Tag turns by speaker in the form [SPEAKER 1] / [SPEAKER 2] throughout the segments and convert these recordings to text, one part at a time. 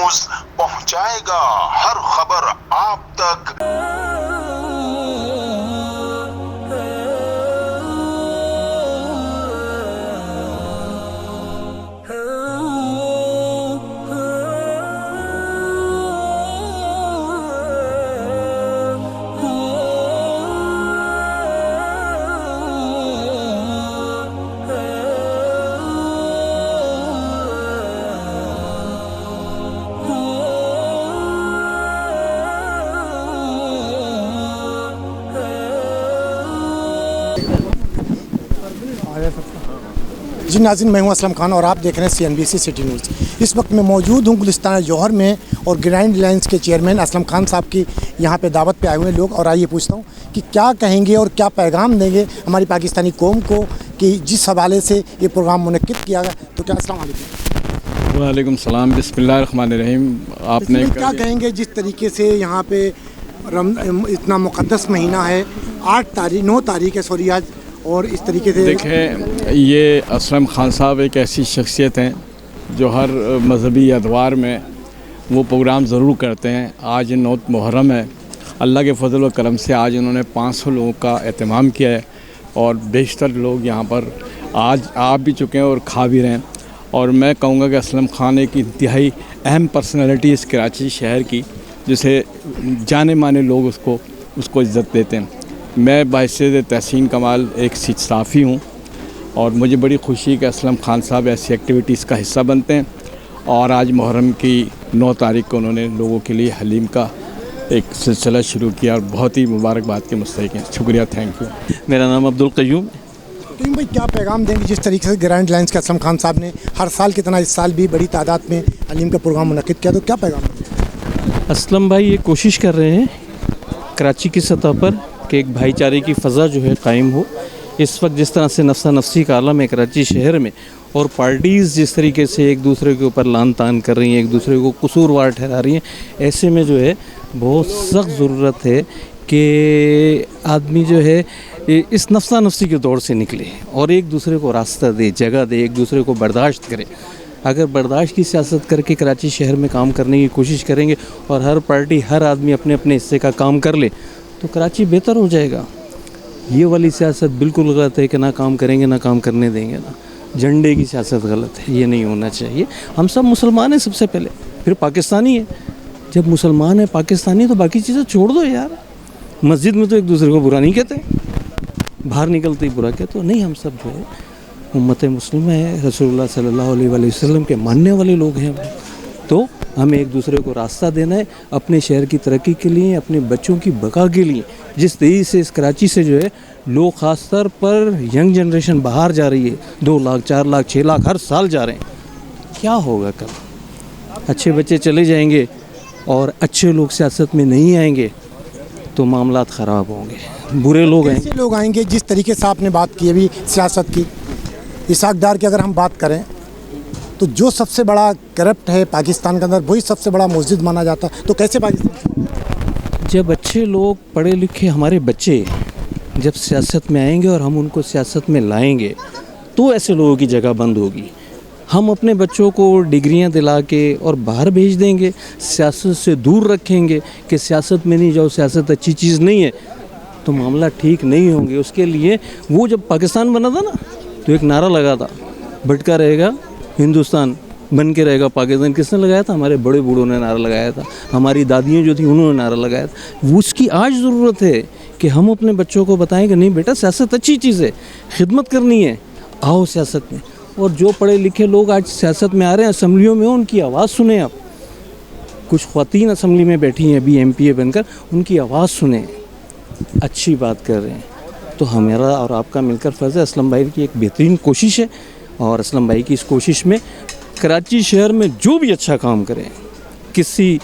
[SPEAKER 1] News پہنچائے گا ہر خبر آپ تک۔
[SPEAKER 2] جی ناظرین، میں ہوں اسلم خان اور آپ دیکھ رہے ہیں CNBC سٹی نیوز۔ اس وقت میں موجود ہوں گلستان جوہر میں اور گرینڈ لائنز کے چیئرمین اسلم خان صاحب کی یہاں پہ دعوت پہ آئے ہوئے لوگ، اور آئیے پوچھتا ہوں کہ کیا کہیں گے اور کیا پیغام دیں گے ہماری پاکستانی قوم کو کہ جس حوالے سے یہ پروگرام منعقد کیا گیا۔ تو کیا السلام علیکم۔
[SPEAKER 3] وعلیکم السلام، بسم اللہ الرحمن الرحیم۔ آپ نے
[SPEAKER 2] کیا کہیں گے جس طریقے سے یہاں پہ اتنا مقدس مہینہ ہے، 9 تاریخ ہے سوری آج، اور اس طریقے سے
[SPEAKER 3] دیکھیں یہ اسلم خان صاحب ایک ایسی شخصیت ہیں جو ہر مذہبی ادوار میں وہ پروگرام ضرور کرتے ہیں۔ آج 9 محرم ہے، اللہ کے فضل و کرم سے آج انہوں نے 500 لوگوں کا اہتمام کیا ہے، اور بیشتر لوگ یہاں پر آج آ بھی چکے ہیں اور کھا بھی رہے ہیں۔ اور میں کہوں گا کہ اسلم خان ایک انتہائی اہم پرسنالٹی اس کراچی شہر کی، جسے جانے مانے لوگ اس کو عزت دیتے ہیں۔ میں بحیثیت تحسین کمال ایک صحافی ہوں، اور مجھے بڑی خوشی کہ اسلم خان صاحب ایسی ایکٹیویٹیز کا حصہ بنتے ہیں، اور آج محرم کی 9 تاریخ کو انہوں نے لوگوں کے لیے حلیم کا ایک سلسلہ شروع کیا، اور بہت ہی مبارکباد کے مستحق ہیں۔ شکریہ، تھینک یو۔
[SPEAKER 4] میرا نام عبدالقیوم۔
[SPEAKER 2] تو بھائی کیا پیغام دیں گے جس طریقے سے گرینڈ لائنز کے اسلم خان صاحب نے ہر سال کی طرح اس سال بھی بڑی تعداد میں حلیم کا پروگرام منعقد کیا، تو کیا پیغام دیں گے؟
[SPEAKER 4] اسلم بھائی یہ کوشش کر رہے ہیں کراچی کی سطح پر کہ ایک بھائی چارے کی فضا جو ہے قائم ہو۔ اس وقت جس طرح سے نفسا نفسی کا عالم ہے کراچی شہر میں، اور پارٹیز جس طریقے سے ایک دوسرے کے اوپر لان تان کر رہی ہیں، ایک دوسرے کو قصوروار ٹھہرا رہی ہیں، ایسے میں جو ہے بہت سخت ضرورت ہے کہ آدمی جو ہے اس نفسا نفسی کے دور سے نکلے اور ایک دوسرے کو راستہ دے، جگہ دے، ایک دوسرے کو برداشت کرے۔ اگر برداشت کی سیاست کر کے کراچی شہر میں کام کرنے کی کوشش کریں گے، اور ہر پارٹی ہر آدمی اپنے اپنے حصے کا کام کر لے، تو کراچی بہتر ہو جائے گا۔ یہ والی سیاست بالکل غلط ہے کہ نہ کام کریں گے نہ کام کرنے دیں گے، نہ جھنڈے کی سیاست غلط ہے، یہ نہیں ہونا چاہیے۔ ہم سب مسلمان ہیں سب سے پہلے، پھر پاکستانی ہیں۔ جب مسلمان ہیں پاکستانی تو باقی چیزیں چھوڑ دو یار۔ مسجد میں تو ایک دوسرے کو برا نہیں کہتے، باہر نکلتے ہی برا کہتے ہو، نہیں۔ ہم سب جو ہے امت مسلمہ ہے، رسول اللہ صلی اللہ علیہ وآلہ وسلم کے ماننے والے لوگ ہیں، تو ہمیں ایک دوسرے کو راستہ دینا ہے اپنے شہر کی ترقی کے لیے، اپنے بچوں کی بقا کے لیے۔ جس تیزی سے اس کراچی سے جو ہے لوگ خاص طور پر ینگ جنریشن باہر جا رہی ہے، 2 لاکھ 4 لاکھ 6 لاکھ ہر سال جا رہے ہیں، کیا ہوگا کل؟ اچھے بچے چلے جائیں گے اور اچھے لوگ سیاست میں نہیں آئیں گے تو معاملات خراب ہوں گے، برے لوگ
[SPEAKER 2] ایسے لوگ آئیں گے جس طریقے سے آپ نے بات کی ابھی سیاست کی، اسحاق ڈار کی اگر ہم بات کریں تو جو سب سے بڑا کرپٹ ہے پاکستان کے اندر وہی سب سے بڑا مجرم مانا جاتا ہے، تو کیسے پاکستان؟
[SPEAKER 4] جب اچھے لوگ پڑھے لکھے ہمارے بچے جب سیاست میں آئیں گے اور ہم ان کو سیاست میں لائیں گے تو ایسے لوگوں کی جگہ بند ہوگی۔ ہم اپنے بچوں کو ڈگریاں دلا کے اور باہر بھیج دیں گے، سیاست سے دور رکھیں گے کہ سیاست میں نہیں جاؤ، سیاست اچھی چیز نہیں ہے، تو معاملہ ٹھیک نہیں ہوں گے۔ اس کے لیے وہ جب پاکستان بنا تھا نا تو ایک نعرہ لگا تھا، بھٹکا رہے گا ہندوستان، بن کے رہے گا پاکستان۔ کس نے لگایا تھا؟ ہمارے بڑے بوڑھوں نے نعرہ لگایا تھا، ہماری دادیاں جو تھیں انہوں نے نعرہ لگایا تھا۔ اس کی آج ضرورت ہے کہ ہم اپنے بچوں کو بتائیں کہ نہیں بیٹا، سیاست اچھی چیز ہے، خدمت کرنی ہے، آؤ سیاست میں۔ اور جو پڑھے لکھے لوگ آج سیاست میں آ رہے ہیں، اسمبلیوں میں ان کی آواز سنیں۔ آپ کچھ خواتین اسمبلی میں بیٹھی ہیں ابھی MP بن کر، ان کی آواز سنیں، اچھی بات کر رہے ہیں۔ تو ہمارا اور آپ کا مل کر فرض ہے، اسلم بھائی کی ایک بہترین کوشش ہے، اور اسلم بھائی کی اس کوشش میں کراچی شہر میں جو بھی اچھا کام کرے، کسی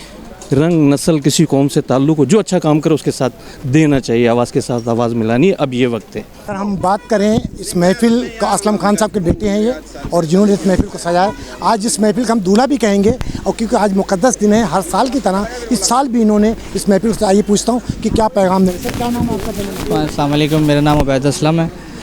[SPEAKER 4] رنگ نسل کسی قوم سے تعلق ہو، جو اچھا کام کرے اس کے ساتھ دینا چاہیے، آواز کے ساتھ آواز ملانی ہے۔ اب یہ وقت ہے۔
[SPEAKER 2] اگر ہم بات کریں اس محفل کا، اسلم خان صاحب کے بیٹے ہیں یہ، اور جنہوں نے اس محفل کو سجایا، آج اس محفل کا ہم دولہا بھی کہیں گے، اور کیونکہ آج مقدس دن ہے، ہر سال کی طرح اس سال بھی انہوں نے اس محفل سے، آئیے پوچھتا ہوں کہ کیا پیغام دیں۔ سر کیا نام ہے آپ کا؟
[SPEAKER 5] السلام علیکم، میرا نام عبید اسلم ہے۔